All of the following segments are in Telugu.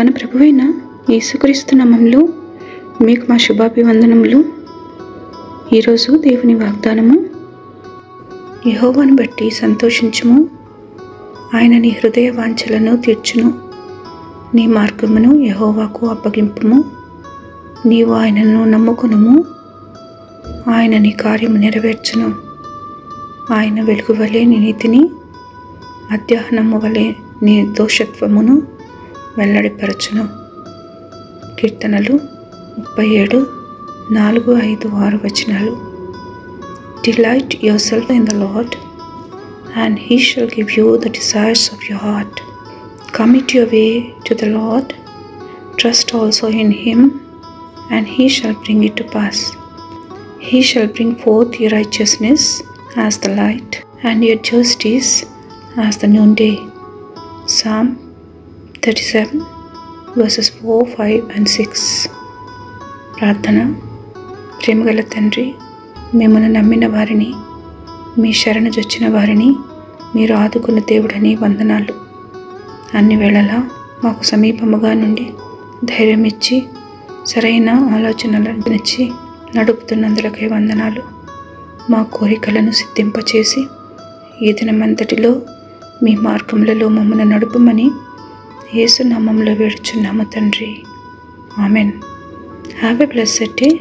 మన ప్రభువైన యేసుక్రీస్తు నామములో మీకు మా శుభాభివందనములు. ఈరోజు దేవుని వాగ్దానము, యెహోవాను బట్టి సంతోషించుము, ఆయన నీ హృదయ వాంఛలను తీర్చును. నీ మార్గమును యెహోవాకు అప్పగింపుము, నీవు ఆయనను నమ్ముకొనుము, ఆయన నీ కార్యము నెరవేర్చును. ఆయన వెలుగు వలె నీ నీతిని, మధ్యాహ్నము వలె నీ దోషత్వమును వెల్లడిపరచును. కీర్తనలు 37:4-5-6 Delight yourself in the Lord, and He shall give you the desires of your heart. Commit your way to the Lord, trust also in Him, and He shall bring it to pass. He shall bring forth your righteousness as the light, and your justice as the noonday. Psalm 37:4-5-6 ప్రార్థన. ప్రేమగల తండ్రి, మిమ్మల్ని నమ్మిన వారిని, మీ శరణుజొచ్చిన వారిని మీరు ఆదుకున్న దేవుడని వందనాలు. అన్ని వేళలా మాకు సమీపముగా నుండి ధైర్యం ఇచ్చి సరైన ఆలోచనలను ఇచ్చి నడుపుతున్నందులకై వందనాలు. మా కోరికలను సిద్ధింపచేసి ఈ దినమంతటిలో మీ మార్గములలో మమ్మల్ని నడుపుమని యేసు నామములో వేడుచున్నాము తండ్రి. Amen. Have a blessed day.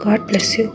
God bless you.